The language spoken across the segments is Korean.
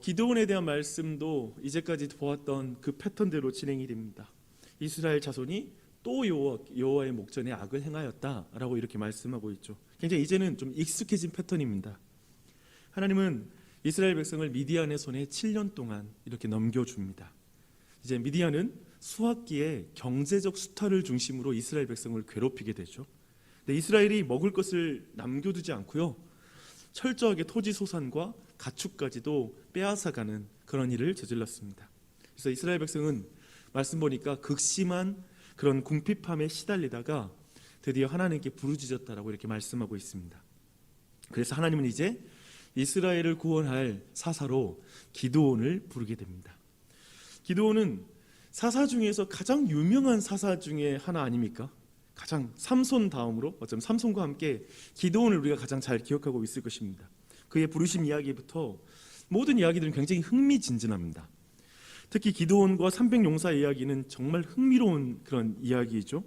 기드온에 대한 말씀도 이제까지 보았던 그 패턴대로 진행이 됩니다. 이스라엘 자손이 또 여호와의 목전에 악을 행하였다라고 이렇게 말씀하고 있죠. 굉장히 이제는 좀 익숙해진 패턴입니다. 하나님은 이스라엘 백성을 미디안의 손에 7년 동안 이렇게 넘겨줍니다. 이제 미디안은 수확기에 경제적 수탈을 중심으로 이스라엘 백성을 괴롭히게 되죠. 근데 이스라엘이 먹을 것을 남겨두지 않고요, 철저하게 토지 소산과 가축까지도 빼앗아가는 그런 일을 저질렀습니다. 그래서 이스라엘 백성은 말씀 보니까 극심한 그런 궁핍함에 시달리다가 드디어 하나님께 부르짖었다라고 이렇게 말씀하고 있습니다. 그래서 하나님은 이제 이스라엘을 구원할 사사로 기드온을 부르게 됩니다. 기드온은 사사 중에서 가장 유명한 사사 중에 하나 아닙니까? 가장 삼손 다음으로 어쩌면 삼손과 함께 기드온을 우리가 가장 잘 기억하고 있을 것입니다. 그의 부르심 이야기부터 모든 이야기들은 굉장히 흥미진진합니다. 특히 기드온과 300용사 이야기는 정말 흥미로운 그런 이야기이죠.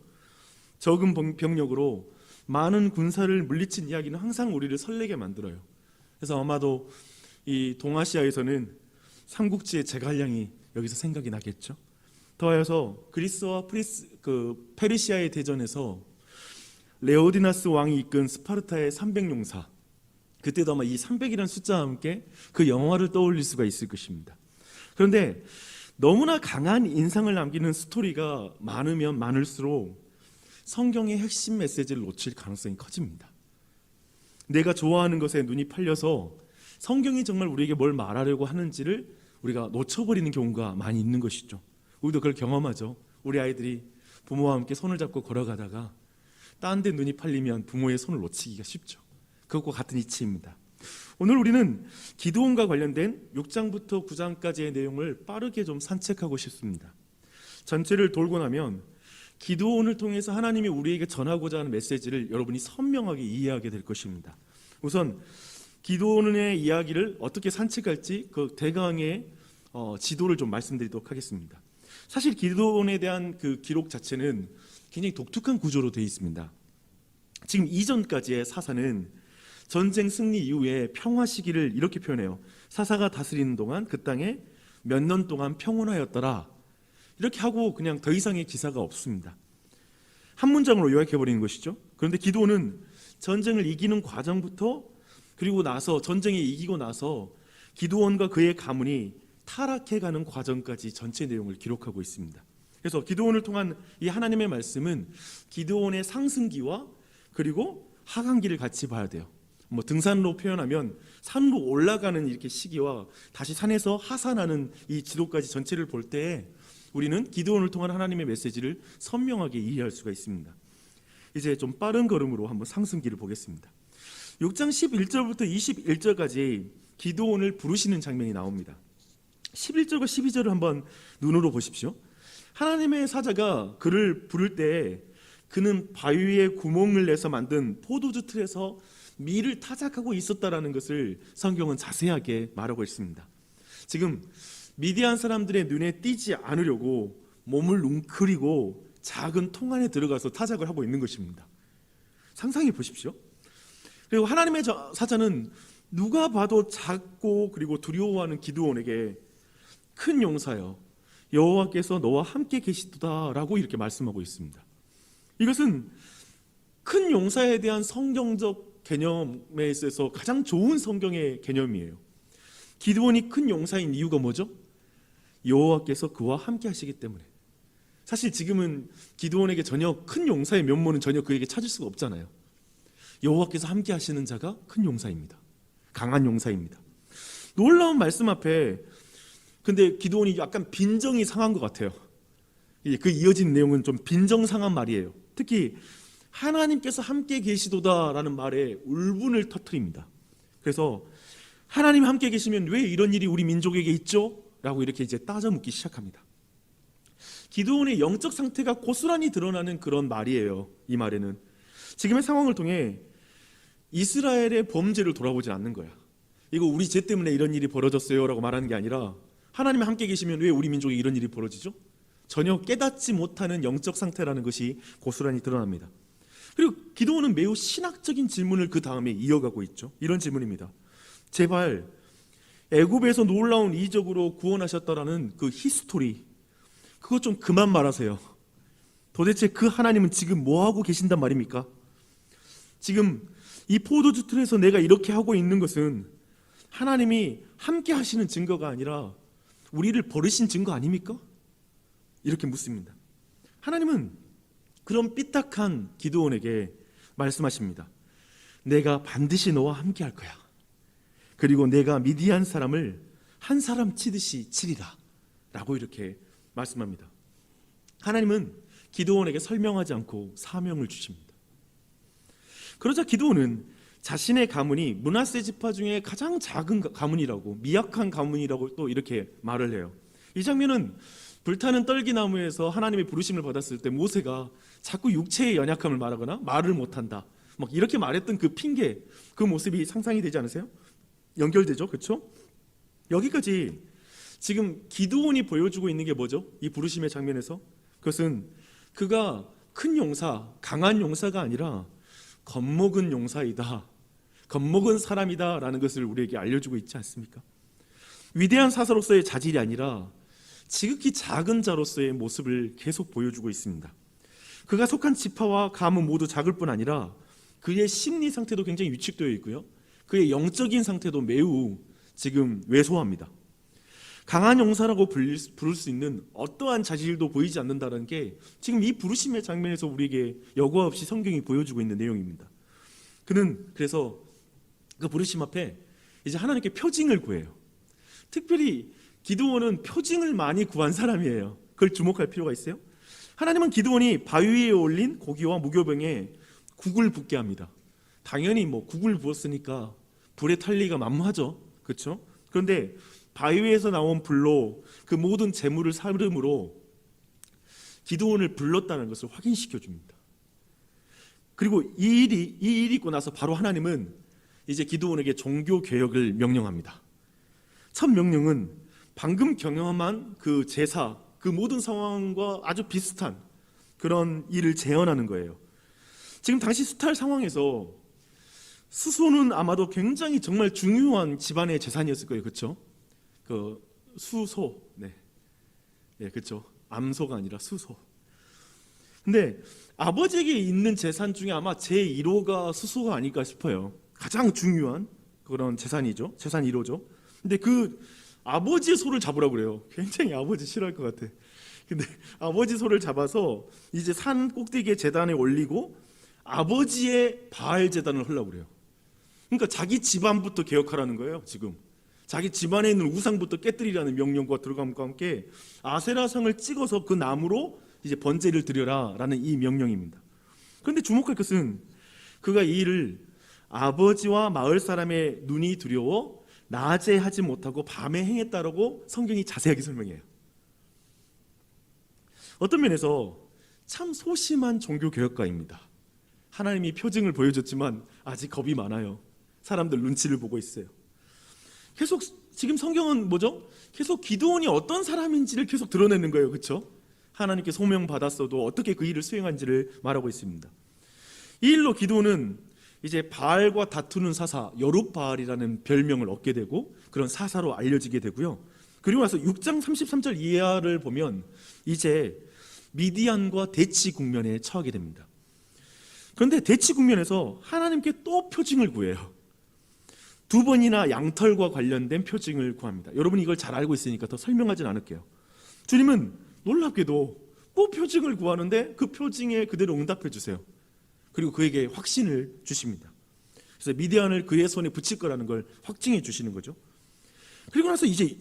적은 병력으로 많은 군사를 물리친 이야기는 항상 우리를 설레게 만들어요. 그래서 아마도 이 동아시아에서는 삼국지의 제갈량이 여기서 생각이 나겠죠. 더하여서 그리스와 페르시아의 대전에서 레오디나스 왕이 이끈 스파르타의 300용사, 그때도 아마 이 300이라는 숫자와 함께 그 영화를 떠올릴 수가 있을 것입니다. 그런데 너무나 강한 인상을 남기는 스토리가 많으면 많을수록 성경의 핵심 메시지를 놓칠 가능성이 커집니다. 내가 좋아하는 것에 눈이 팔려서 성경이 정말 우리에게 뭘 말하려고 하는지를 우리가 놓쳐버리는 경우가 많이 있는 것이죠. 우리도 그걸 경험하죠. 우리 아이들이 부모와 함께 손을 잡고 걸어가다가 딴 데 눈이 팔리면 부모의 손을 놓치기가 쉽죠. 그것과 같은 이치입니다. 오늘 우리는 기드온과 관련된 6장부터 9장까지의 내용을 빠르게 좀 산책하고 싶습니다. 전체를 돌고 나면 기드온을 통해서 하나님이 우리에게 전하고자 하는 메시지를 여러분이 선명하게 이해하게 될 것입니다. 우선 기드온의 이야기를 어떻게 산책할지 그 대강의 지도를 좀 말씀드리도록 하겠습니다. 사실 기드온에 대한 그 기록 자체는 굉장히 독특한 구조로 되어 있습니다. 지금 이전까지의 사사는 전쟁 승리 이후에 평화 시기를 이렇게 표현해요. 사사가 다스리는 동안 그 땅에 몇 년 동안 평온하였더라, 이렇게 하고 그냥 더 이상의 기사가 없습니다. 한 문장으로 요약해버리는 것이죠. 그런데 기드온은 전쟁을 이기는 과정부터, 그리고 나서 전쟁에 이기고 나서 기드온과 그의 가문이 타락해가는 과정까지 전체 내용을 기록하고 있습니다. 그래서 기드온을 통한 이 하나님의 말씀은 기드온의 상승기와 그리고 하강기를 같이 봐야 돼요. 등산로 표현하면 산으로 올라가는 이렇게 시기와 다시 산에서 하산하는 이 지도까지 전체를 볼 때 우리는 기드온을 통한 하나님의 메시지를 선명하게 이해할 수가 있습니다. 이제 좀 빠른 걸음으로 한번 상승기를 보겠습니다. 6장 11절부터 21절까지 기드온을 부르시는 장면이 나옵니다. 11절과 12절을 한번 눈으로 보십시오. 하나님의 사자가 그를 부를 때 그는 바위에 구멍을 내서 만든 포도주 틀에서 밀을 타작하고 있었다라는 것을 성경은 자세하게 말하고 있습니다. 지금 미디안 사람들의 눈에 띄지 않으려고 몸을 웅크리고 작은 통 안에 들어가서 타작을 하고 있는 것입니다. 상상해 보십시오. 그리고 하나님의 사자는 누가 봐도 작고 그리고 두려워하는 기드온에게 큰 용사여, 여호와께서 너와 함께 계시도다라고 이렇게 말씀하고 있습니다. 이것은 큰 용사에 대한 성경적 개념에 있어서 가장 좋은 성경의 개념이에요. 기드온이 큰 용사인 이유가 뭐죠? 여호와께서 그와 함께 하시기 때문에. 사실 지금은 기드온에게 전혀 큰 용사의 면모는 전혀 그에게 찾을 수가 없잖아요. 여호와께서 함께 하시는 자가 큰 용사입니다. 강한 용사입니다. 놀라운 말씀 앞에 근데 기드온이 약간 빈정이 상한 것 같아요. 그 이어진 내용은 좀 빈정상한 말이에요. 특히 하나님께서 함께 계시도다라는 말에 울분을 터뜨립니다. 그래서 하나님 함께 계시면 왜 이런 일이 우리 민족에게 있죠? 라고 이렇게 이제 따져 묻기 시작합니다. 기드온의 영적 상태가 고스란히 드러나는 그런 말이에요. 이 말에는 지금의 상황을 통해 이스라엘의 범죄를 돌아보지 않는 거야. 이거 우리 죄 때문에 이런 일이 벌어졌어요 라고 말하는 게 아니라 하나님 함께 계시면 왜 우리 민족에 이런 일이 벌어지죠? 전혀 깨닫지 못하는 영적 상태라는 것이 고스란히 드러납니다. 그리고 기드온은 매우 신학적인 질문을 그 다음에 이어가고 있죠. 이런 질문입니다. 제발 애굽에서 놀라운 이적으로 구원하셨다라는 그 히스토리, 그거 좀 그만 말하세요. 도대체 그 하나님은 지금 뭐 하고 계신단 말입니까? 지금 이 포도주 틀에서 내가 이렇게 하고 있는 것은 하나님이 함께 하시는 증거가 아니라 우리를 버리신 증거 아닙니까? 이렇게 묻습니다. 하나님은 그런 삐딱한 기드온에게 말씀하십니다. 내가 반드시 너와 함께 할 거야. 그리고 내가 미디안 사람을 한 사람 치듯이 치리라 라고 이렇게 말씀합니다. 하나님은 기드온에게 설명하지 않고 사명을 주십니다. 그러자 기드온은 자신의 가문이 므낫세 지파 중에 가장 작은 가문이라고, 미약한 가문이라고 또 이렇게 말을 해요. 이 장면은 불타는 떨기나무에서 하나님의 부르심을 받았을 때 모세가 자꾸 육체의 연약함을 말하거나 말을 못한다 막 이렇게 말했던 그 핑계, 그 모습이 상상이 되지 않으세요? 연결되죠, 그렇죠? 여기까지 지금 기드온이 보여주고 있는 게 뭐죠? 이 부르심의 장면에서 그것은 그가 큰 용사, 강한 용사가 아니라 겁먹은 용사이다, 겁먹은 사람이다 라는 것을 우리에게 알려주고 있지 않습니까? 위대한 사사로서의 자질이 아니라 지극히 작은 자로서의 모습을 계속 보여주고 있습니다. 그가 속한 지파와 가문 모두 작을 뿐 아니라 그의 심리 상태도 굉장히 위축되어 있고요, 그의 영적인 상태도 매우 지금 왜소합니다. 강한 용사라고 부를 수 있는 어떠한 자질도 보이지 않는다는 게 지금 이 부르심의 장면에서 우리에게 여과 없이 성경이 보여주고 있는 내용입니다. 그는 그래서 그 부르심 앞에 이제 하나님께 표징을 구해요. 특별히 기드온은 표징을 많이 구한 사람이에요. 그걸 주목할 필요가 있어요. 하나님은 기드온이 바위 위에 올린 고기와 무교병에 국을 붓게 합니다. 당연히 뭐 국을 부었으니까 불에 탈 리가 만무하죠, 그렇죠? 그런데 바위 위에서 나온 불로 그 모든 재물을 사름으로 기드온을 불렀다는 것을 확인시켜 줍니다. 그리고 이 일이 있고 나서 바로 하나님은 이제 기드온에게 종교 개혁을 명령합니다. 첫 명령은 방금 경험한 그 제사, 그 모든 상황과 아주 비슷한 그런 일을 재현하는 거예요. 지금 당시 수탈 상황에서 수소는 아마도 굉장히 정말 중요한 집안의 재산이었을 거예요, 그렇죠? 그 수소, 네, 그렇죠. 암소가 아니라 수소. 근데 아버지에게 있는 재산 중에 아마 제 1호가 수소가 아닐까 싶어요. 가장 중요한 그런 재산이죠. 재산 1호죠. 근데 그 아버지의 소를 잡으라고 그래요. 굉장히 아버지 싫어할 것 같아. 근데 아버지 소를 잡아서 이제 산 꼭대기에 제단에 올리고 아버지의 바알 제단을 하려고 그래요. 그러니까 자기 집안부터 개혁하라는 거예요. 지금 자기 집안에 있는 우상부터 깨뜨리라는 명령과 들어감과 함께 아세라상을 찍어서 그 나무로 이제 번제를 드려라라는 이 명령입니다. 그런데 주목할 것은 그가 이 일을 아버지와 마을 사람의 눈이 두려워 낮에 하지 못하고 밤에 행했다라고 성경이 자세하게 설명해요. 어떤 면에서 참 소심한 종교 개혁가입니다. 하나님이 표징을 보여줬지만 아직 겁이 많아요. 사람들 눈치를 보고 있어요. 계속 지금 성경은 뭐죠? 계속 기드온이 어떤 사람인지를 계속 드러내는 거예요, 그렇죠? 하나님께 소명 받았어도 어떻게 그 일을 수행한지를 말하고 있습니다. 이 일로 기드온은 이제 바알과 다투는 사사, 여룻바알이라는 별명을 얻게 되고 그런 사사로 알려지게 되고요. 그리고 나서 6장 33절 이하를 보면 이제 미디안과 대치 국면에 처하게 됩니다. 그런데 대치 국면에서 하나님께 또 표징을 구해요. 2번이나 양털과 관련된 표징을 구합니다. 여러분이 이걸 잘 알고 있으니까 더 설명하진 않을게요. 주님은 놀랍게도 또 표징을 구하는데 그 표징에 그대로 응답해 주세요. 그리고 그에게 확신을 주십니다. 그래서 미디안을 그의 손에 붙일 거라는 걸 확증해 주시는 거죠. 그리고 나서 이제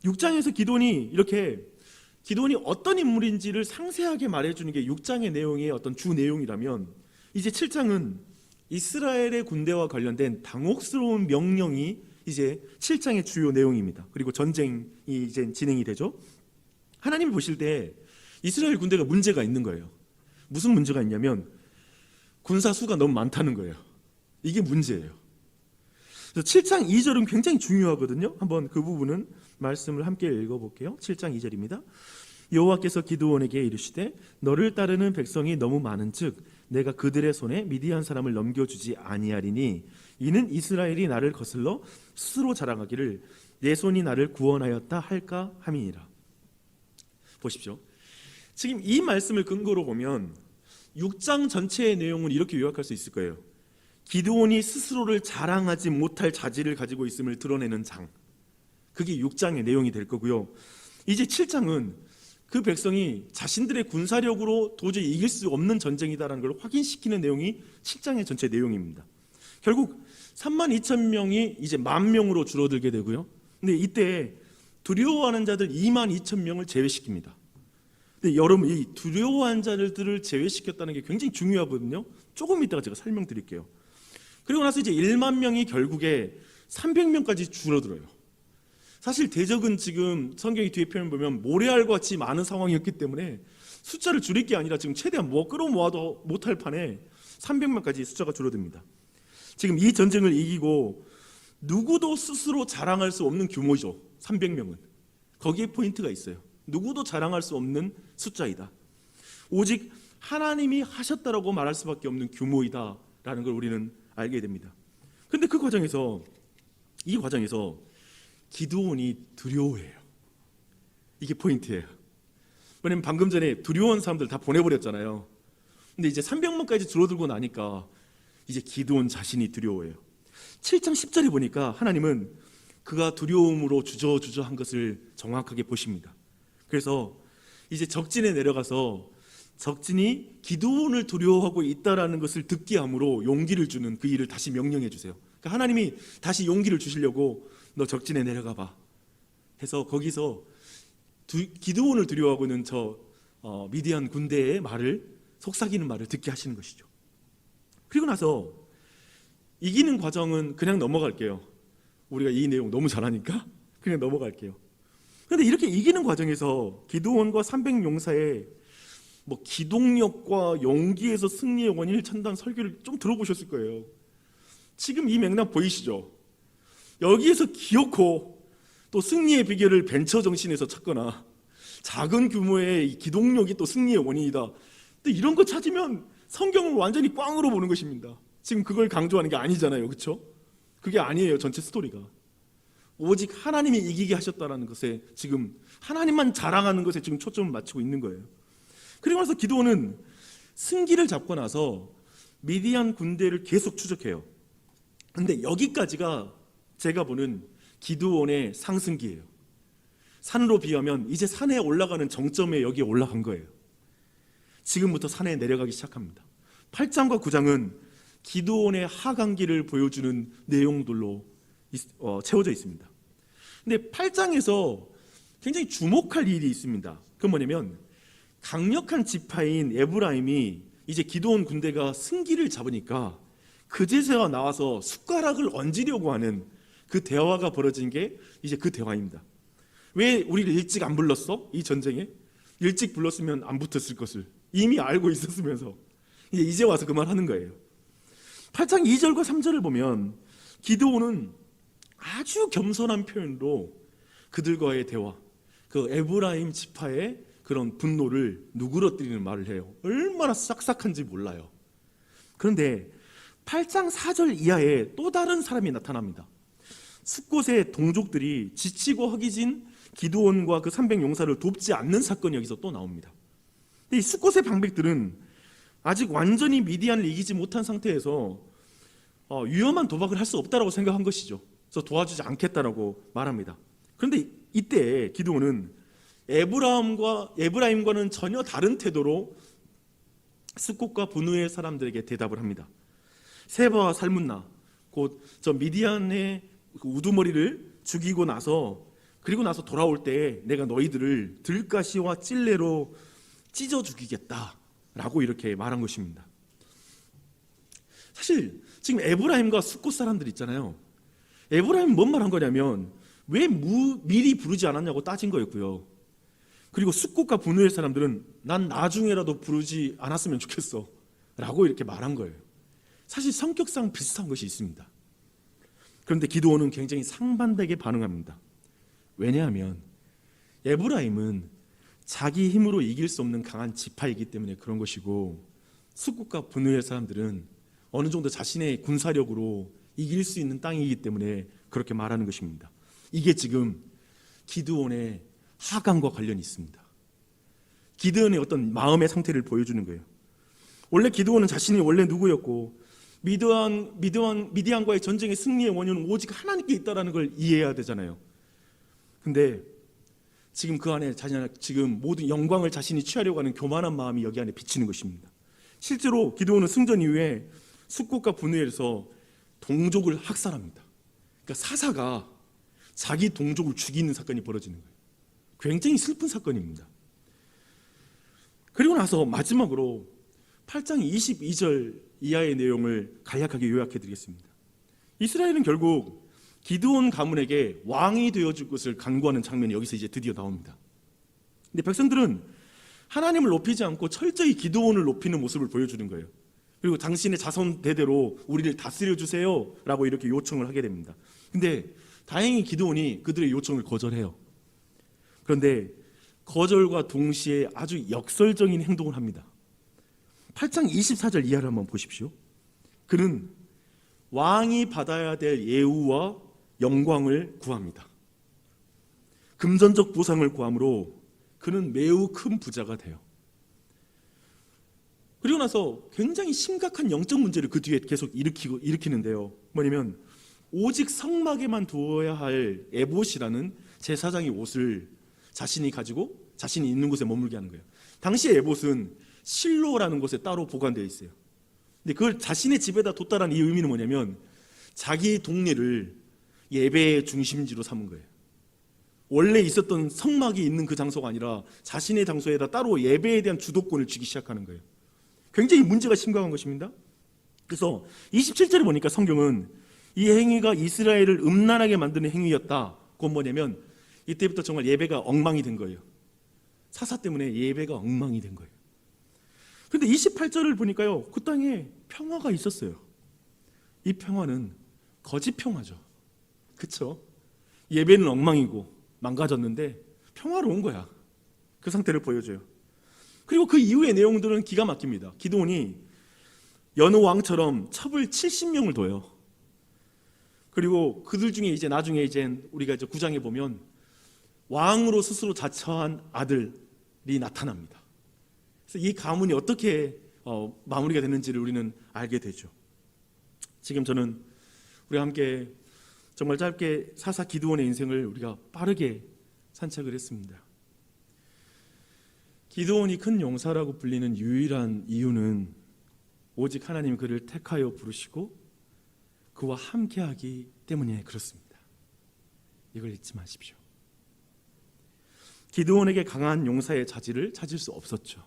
6장에서 기드온이 어떤 인물인지를 상세하게 말해주는 게 6장의 내용의 어떤 주 내용이라면, 이제 7장은 이스라엘의 군대와 관련된 당혹스러운 명령이 이제 7장의 주요 내용입니다. 그리고 전쟁이 이제 진행이 되죠. 하나님이 보실 때 이스라엘 군대가 문제가 있는 거예요. 무슨 문제가 있냐면 군사 수가 너무 많다는 거예요. 이게 문제예요. 그래서 7장 2절은 굉장히 중요하거든요. 한번 그 부분은 말씀을 함께 읽어볼게요. 7장 2절입니다. 여호와께서 기드온에게 이르시되 너를 따르는 백성이 너무 많은즉 내가 그들의 손에 미디안 사람을 넘겨주지 아니하리니 이는 이스라엘이 나를 거슬러 스스로 자랑하기를 내 손이 나를 구원하였다 할까 함이니라. 보십시오. 지금 이 말씀을 근거로 보면 6장 전체의 내용은 이렇게 요약할 수 있을 거예요. 기드온이 스스로를 자랑하지 못할 자질을 가지고 있음을 드러내는 장, 그게 6장의 내용이 될 거고요. 이제 7장은 그 백성이 자신들의 군사력으로 도저히 이길 수 없는 전쟁이다라는 걸 확인시키는 내용이 7장의 전체 내용입니다. 결국 32,000명이 이제 10,000명으로 줄어들게 되고요. 근데 이때 두려워하는 자들 22,000명을 제외시킵니다. 근데 여러분, 이 두려워하는 자들을 제외시켰다는 게 굉장히 중요하거든요. 조금 이따가 제가 설명드릴게요. 그리고 나서 이제 10,000명이 결국에 300명까지 줄어들어요. 사실 대적은 지금 성경의 뒤에 표현 보면 모래알과 같이 많은 상황이었기 때문에 숫자를 줄일 게 아니라 지금 최대한 끌어모아도 못할 판에 300명까지 숫자가 줄어듭니다. 지금 이 전쟁을 이기고 누구도 스스로 자랑할 수 없는 규모죠. 300명은. 거기에 포인트가 있어요. 누구도 자랑할 수 없는 숫자이다. 오직 하나님이 하셨다라고 말할 수밖에 없는 규모이다라는 걸 우리는 알게 됩니다. 그런데 이 과정에서 기드온이 두려워해요. 이게 포인트예요. 왜냐면 방금 전에 두려워한 사람들 다 보내버렸잖아요. 근데 이제 300명까지 줄어들고 나니까 이제 기드온 자신이 두려워해요. 7장 10절에 보니까 하나님은 그가 두려움으로 주저주저한 것을 정확하게 보십니다. 그래서 이제 적진에 내려가서 적진이 기드온을 두려워하고 있다라는 것을 듣게 함으로 용기를 주는 그 일을 다시 명령해 주세요. 그러니까 하나님이 다시 용기를 주시려고 너 적진에 내려가 봐 해서 거기서 기드온을 두려워하고 있는 미디안 군대의 말을, 속삭이는 말을 듣게 하시는 것이죠. 그리고 나서 이기는 과정은 그냥 넘어갈게요. 우리가 이 내용 너무 잘하니까 그냥 넘어갈게요. 그런데 이렇게 이기는 과정에서 기드온과 300용사의 기동력과 용기에서 승리의 원인을 찾는 설교를 좀 들어보셨을 거예요. 지금 이 맥락 보이시죠? 여기에서 기어코 또 승리의 비결을 벤처 정신에서 찾거나 작은 규모의 기동력이 또 승리의 원인이다. 근데 이런 거 찾으면 성경을 완전히 꽝으로 보는 것입니다. 지금 그걸 강조하는 게 아니잖아요. 그렇죠? 그게 아니에요. 전체 스토리가. 오직 하나님이 이기게 하셨다는 것에, 지금 하나님만 자랑하는 것에 지금 초점을 맞추고 있는 거예요. 그리고 나서 기드온은 승기를 잡고 나서 미디안 군대를 계속 추적해요. 근데 여기까지가 제가 보는 기드온의 상승기예요. 산으로 비하면 이제 산에 올라가는 정점에 여기에 올라간 거예요. 지금부터 산에 내려가기 시작합니다. 8장과 9장은 기드온의 하강기를 보여주는 내용들로 채워져 있습니다. 근데 8장에서 굉장히 주목할 일이 있습니다. 그건 뭐냐면 강력한 지파인 에브라임이 이제 기드온 군대가 승기를 잡으니까 그제서야 나와서 숟가락을 얹으려고 하는 그 대화가 벌어진 게 이제 그 대화입니다. 왜 우리를 일찍 안 불렀어? 이 전쟁에 일찍 불렀으면 안 붙었을 것을 이미 알고 있었으면서 이제 와서 그 말 하는 거예요. 8장 2절과 3절을 보면 기드온은 아주 겸손한 표현으로 그들과의 대화, 그 에브라임 지파의 그런 분노를 누그러뜨리는 말을 해요. 얼마나 싹싹한지 몰라요. 그런데 8장 4절 이하에 또 다른 사람이 나타납니다. 숫곳의 동족들이 지치고 허기진 기드온과 그 300용사를 돕지 않는 사건이 여기서 또 나옵니다. 이 숫곳의 방백들은 아직 완전히 미디안을 이기지 못한 상태에서 위험한 도박을 할 수 없다라고 생각한 것이죠. 그래서 도와주지 않겠다라고 말합니다. 그런데 이때 기드온은 에브라임과는 전혀 다른 태도로 숫곳과 분우의 사람들에게 대답을 합니다. 세바와 살문나, 곧 저 미디안의 우두머리를 죽이고 나서, 그리고 나서 돌아올 때 내가 너희들을 들가시와 찔레로 찢어 죽이겠다라고 이렇게 말한 것입니다. 사실 지금 에브라임과 숫곳 사람들 있잖아요. 에브라임은 뭔 말한 거냐면 왜 미리 부르지 않았냐고 따진 거였고요. 그리고 숫곳과 분우의 사람들은 난 나중에라도 부르지 않았으면 좋겠어 라고 이렇게 말한 거예요. 사실 성격상 비슷한 것이 있습니다. 그런데 기드온은 굉장히 상반되게 반응합니다. 왜냐하면 에브라임은 자기 힘으로 이길 수 없는 강한 지파이기 때문에 그런 것이고, 숙국과 분노의 사람들은 어느 정도 자신의 군사력으로 이길 수 있는 땅이기 때문에 그렇게 말하는 것입니다. 이게 지금 기드온의 하강과 관련이 있습니다. 기드온의 어떤 마음의 상태를 보여주는 거예요. 원래 기드온은 자신이 원래 누구였고 미디안과의 전쟁의 승리의 원인은 오직 하나님께 있다는 걸 이해해야 되잖아요. 근데 지금 그 안에 지금 모든 영광을 자신이 취하려고 하는 교만한 마음이 여기 안에 비치는 것입니다. 실제로 기드온은 승전 이후에 숙국과 분노에서 동족을 학살합니다. 그러니까 사사가 자기 동족을 죽이는 사건이 벌어지는 거예요. 굉장히 슬픈 사건입니다. 그리고 나서 마지막으로 8장 22절 이하의 내용을 간략하게 요약해 드리겠습니다. 이스라엘은 결국 기드온 가문에게 왕이 되어줄 것을 간구하는 장면이 여기서 이제 드디어 나옵니다. 근데 백성들은 하나님을 높이지 않고 철저히 기드온을 높이는 모습을 보여주는 거예요. 그리고 당신의 자손 대대로 우리를 다스려 주세요 라고 이렇게 요청을 하게 됩니다. 근데 다행히 기드온이 그들의 요청을 거절해요. 그런데 거절과 동시에 아주 역설적인 행동을 합니다. 8장 24절 이하를 한번 보십시오. 그는 왕이 받아야 될 예우와 영광을 구합니다. 금전적 보상을 구함으로 그는 매우 큰 부자가 돼요. 그리고 나서 굉장히 심각한 영적 문제를 그 뒤에 계속 일으키는데요. 뭐냐면 오직 성막에만 두어야 할 에봇이라는 제사장의 옷을 자신이 가지고 자신이 있는 곳에 머물게 하는 거예요. 당시 에봇은 실로라는 곳에 따로 보관되어 있어요. 근데 그걸 자신의 집에다 뒀다라는 이 의미는 뭐냐면 자기 동네를 예배의 중심지로 삼은 거예요. 원래 있었던 성막이 있는 그 장소가 아니라 자신의 장소에다 따로 예배에 대한 주도권을 쥐기 시작하는 거예요. 굉장히 문제가 심각한 것입니다. 그래서 27절에 보니까 성경은 이 행위가 이스라엘을 음란하게 만드는 행위였다. 그건 뭐냐면 이때부터 정말 예배가 엉망이 된 거예요. 사사 때문에 예배가 엉망이 된 거예요. 그런데 28절을 보니까요, 그 땅에 평화가 있었어요. 이 평화는 거짓 평화죠. 그렇죠? 예배는 엉망이고 망가졌는데 평화로운 거야. 그 상태를 보여줘요. 그리고 그 이후의 내용들은 기가 막힙니다. 기드온이 여느 왕처럼 첩을 70명을 둬요. 그리고 그들 중에 이제 나중에 이제 우리가 이제 9장에 보면 왕으로 스스로 자처한 아들이 나타납니다. 그래서 이 가문이 어떻게 마무리가 되는지를 우리는 알게 되죠. 지금 저는 우리가 함께 정말 짧게 사사 기드온의 인생을 우리가 빠르게 산책을 했습니다. 기드온이 큰 용사라고 불리는 유일한 이유는 오직 하나님 그를 택하여 부르시고 그와 함께하기 때문에 그렇습니다. 이걸 잊지 마십시오. 기드온에게 강한 용사의 자질을 찾을 수 없었죠.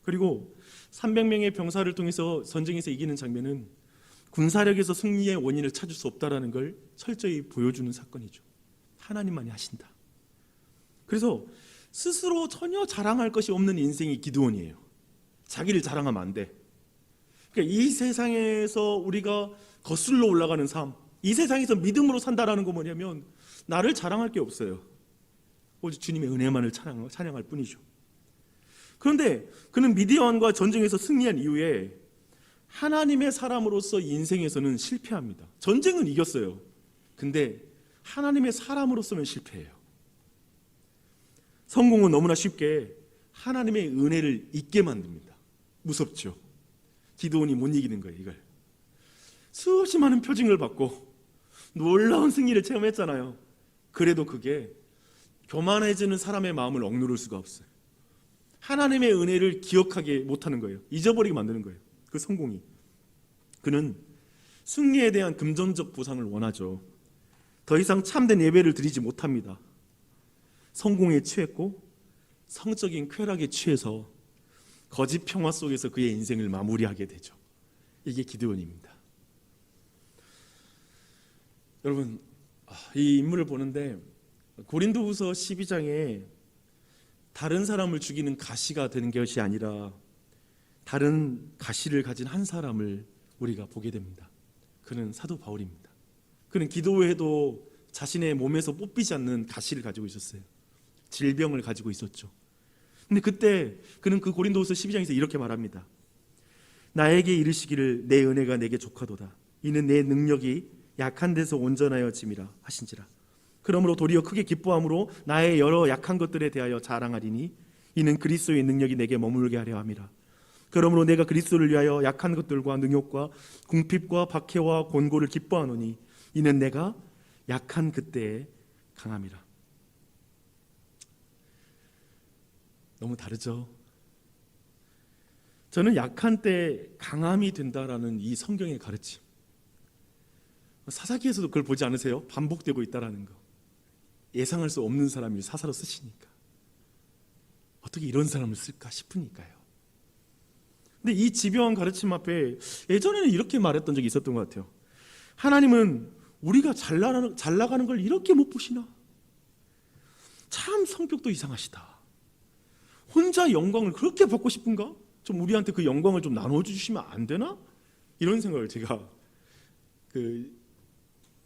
그리고 300명의 병사를 통해서 전쟁에서 이기는 장면은 군사력에서 승리의 원인을 찾을 수 없다는 걸 철저히 보여주는 사건이죠. 하나님만이 하신다. 그래서 스스로 전혀 자랑할 것이 없는 인생이 기드온이에요. 자기를 자랑하면 안 돼. 그러니까 이 세상에서 우리가 거슬러 올라가는 삶, 이 세상에서 믿음으로 산다라는 거 뭐냐면 나를 자랑할 게 없어요. 오직 주님의 은혜만을 찬양할 뿐이죠. 그런데 그는 미디안과 전쟁에서 승리한 이후에 하나님의 사람으로서 인생에서는 실패합니다. 전쟁은 이겼어요. 근데 하나님의 사람으로서는 실패해요. 성공은 너무나 쉽게 하나님의 은혜를 잊게 만듭니다. 무섭죠. 기드온이 못 이기는 거예요. 이걸 수없이 많은 표징을 받고 놀라운 승리를 체험했잖아요. 그래도 그게 교만해지는 사람의 마음을 억누를 수가 없어요. 하나님의 은혜를 기억하게 못하는 거예요. 잊어버리게 만드는 거예요. 그 성공이. 그는 승리에 대한 금전적 보상을 원하죠. 더 이상 참된 예배를 드리지 못합니다. 성공에 취했고 성적인 쾌락에 취해서 거짓 평화 속에서 그의 인생을 마무리하게 되죠. 이게 기드온입니다. 여러분, 이 인물을 보는데 고린도후서 12장에 다른 사람을 죽이는 가시가 되는 것이 아니라 다른 가시를 가진 한 사람을 우리가 보게 됩니다. 그는 사도 바울입니다. 그는 기도해도 자신의 몸에서 뽑히지 않는 가시를 가지고 있었어요. 질병을 가지고 있었죠. 근데 그때 그는 그 고린도후서 12장에서 이렇게 말합니다. 나에게 이르시기를 내 은혜가 내게 족하도다. 이는 내 능력이 약한 데서 온전하여짐이라 하신지라. 그러므로 도리어 크게 기뻐함으로 나의 여러 약한 것들에 대하여 자랑하리니 이는 그리스도의 능력이 내게 머물게 하려 함이라. 그러므로 내가 그리스도를 위하여 약한 것들과 능욕과 궁핍과 박해와 곤고를 기뻐하노니 이는 내가 약한 그때에 강함이라. 너무 다르죠? 저는 약한 때 강함이 된다라는 이 성경의 가르침, 사사기에서도 그걸 보지 않으세요? 반복되고 있다라는 거. 예상할 수 없는 사람이 사사로 쓰시니까 어떻게 이런 사람을 쓸까 싶으니까요. 근데 이 집요한 가르침 앞에 예전에는 이렇게 말했던 적이 있었던 것 같아요. 하나님은 우리가 잘 나가는 걸 이렇게 못 보시나? 참 성격도 이상하시다. 혼자 영광을 그렇게 받고 싶은가? 좀 우리한테 그 영광을 좀 나눠주시면 안 되나? 이런 생각을 제가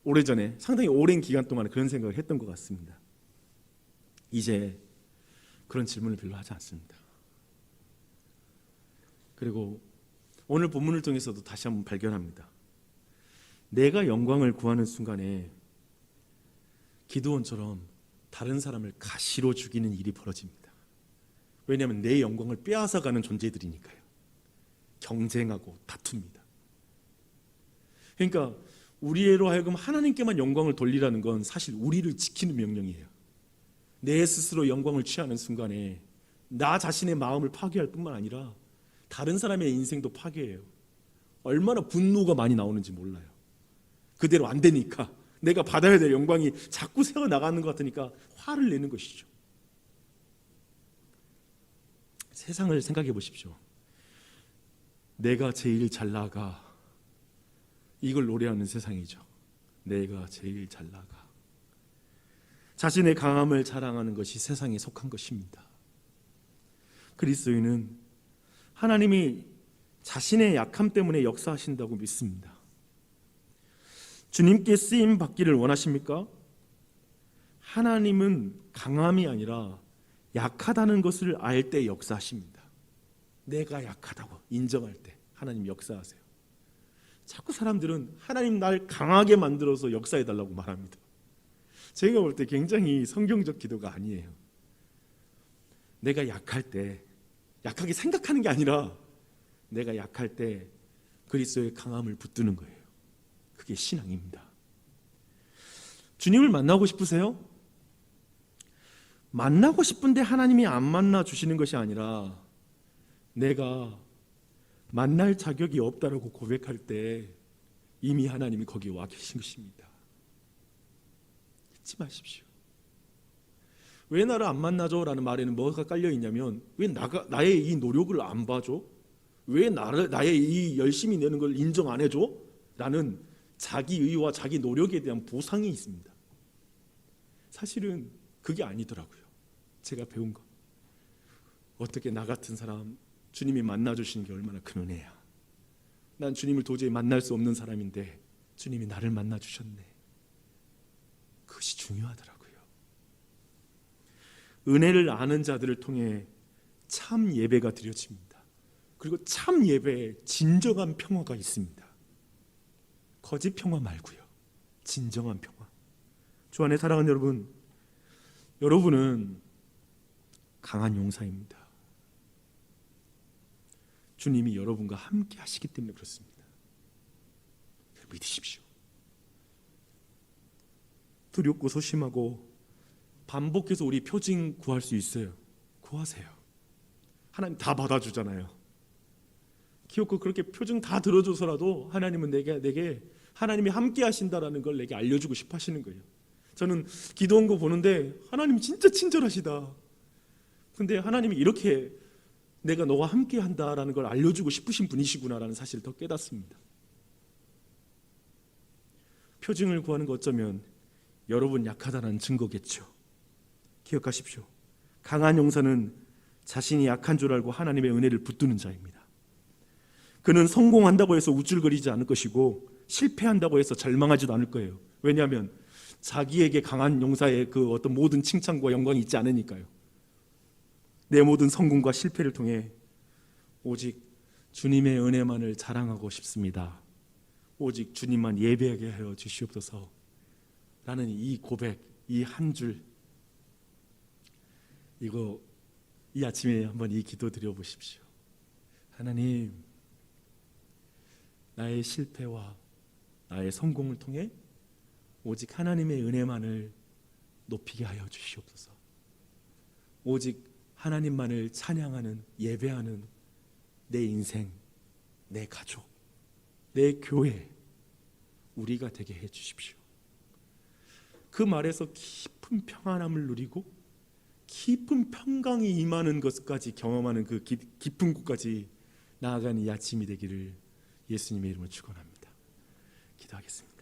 오래전에 상당히 오랜 기간 동안 그런 생각을 했던 것 같습니다. 이제 그런 질문을 별로 하지 않습니다. 그리고 오늘 본문을 통해서도 다시 한번 발견합니다. 내가 영광을 구하는 순간에 기드온처럼 다른 사람을 가시로 죽이는 일이 벌어집니다. 왜냐하면 내 영광을 빼앗아가는 존재들이니까요. 경쟁하고 다툽니다. 그러니까 우리로 하여금 하나님께만 영광을 돌리라는 건 사실 우리를 지키는 명령이에요. 내 스스로 영광을 취하는 순간에 나 자신의 마음을 파괴할 뿐만 아니라 다른 사람의 인생도 파괴해요. 얼마나 분노가 많이 나오는지 몰라요. 그대로 안 되니까, 내가 받아야 될 영광이 자꾸 새어나가는 것 같으니까 화를 내는 것이죠. 세상을 생각해 보십시오. 내가 제일 잘 나가, 이걸 노래하는 세상이죠. 내가 제일 잘 나가. 자신의 강함을 자랑하는 것이 세상에 속한 것입니다. 그리스도인은 하나님이 자신의 약함 때문에 역사하신다고 믿습니다. 주님께 쓰임 받기를 원하십니까? 하나님은 강함이 아니라 약하다는 것을 알 때 역사하십니다. 내가 약하다고 인정할 때 하나님 역사하세요. 자꾸 사람들은 하나님 날 강하게 만들어서 역사해달라고 말합니다. 제가 볼 때 굉장히 성경적 기도가 아니에요. 내가 약할 때, 약하게 생각하는 게 아니라 내가 약할 때 그리스도의 강함을 붙드는 거예요. 그게 신앙입니다. 주님을 만나고 싶으세요? 만나고 싶은데 하나님이 안 만나 주시는 것이 아니라 내가 만날 자격이 없다라고 고백할 때 이미 하나님이 거기에 와 계신 것입니다. 잊지 마십시오. 왜 나를 안 만나줘? 라는 말에는 뭐가 깔려 있냐면, 왜 나의 이 노력을 안 봐줘? 왜 나의 이 열심히 내는 걸 인정 안 해줘? 라는 자기의와 자기 노력에 대한 보상이 있습니다. 사실은 그게 아니더라고요. 제가 배운 거. 어떻게 나 같은 사람 주님이 만나주시는 게 얼마나 큰 은혜야. 난 주님을 도저히 만날 수 없는 사람인데 주님이 나를 만나주셨네. 그것이 중요하더라고요. 은혜를 아는 자들을 통해 참 예배가 드려집니다. 그리고 참 예배에 진정한 평화가 있습니다. 거짓 평화 말고요. 진정한 평화. 주 안에 사랑하는 여러분, 여러분은 강한 용사입니다. 주님이 여러분과 함께 하시기 때문에 그렇습니다. 믿으십시오. 두렵고 소심하고 반복해서 우리 표징 구할 수 있어요. 구하세요. 하나님 다 받아주잖아요. 기어코 그렇게 표징 다 들어줘서라도 하나님은 내게 하나님이 함께 하신다라는 걸 내게 알려주고 싶어 하시는 거예요. 저는 기도한 거 보는데 하나님 진짜 친절하시다. 근데 하나님이 이렇게 내가 너와 함께 한다라는 걸 알려주고 싶으신 분이시구나라는 사실을 더 깨닫습니다. 표징을 구하는 거 어쩌면 여러분 약하다는 증거겠죠. 기억하십시오. 강한 용사는 자신이 약한 줄 알고 하나님의 은혜를 붙드는 자입니다. 그는 성공한다고 해서 우쭐거리지 않을 것이고 실패한다고 해서 절망하지도 않을 거예요. 왜냐하면 자기에게 강한 용사의 그 어떤 모든 칭찬과 영광이 있지 않으니까요. 내 모든 성공과 실패를 통해 오직 주님의 은혜만을 자랑하고 싶습니다. 오직 주님만 예배하게 하여 주시옵소서. 라는 이 고백, 이 한 줄, 이거 이 아침에 한번 이 기도 드려보십시오. 하나님, 나의 실패와 나의 성공을 통해 오직 하나님의 은혜만을 높이게 하여 주시옵소서. 오직 하나님만을 찬양하는, 예배하는 내 인생, 내 가족, 내 교회, 우리가 되게 해 주십시오. 그 말에서 깊은 평안함을 누리고 깊은 평강이 임하는 것까지 경험하는 그 깊은 곳까지 나아가는 이 아침이 되기를 예수님의 이름으로 축원합니다. 기도하겠습니다.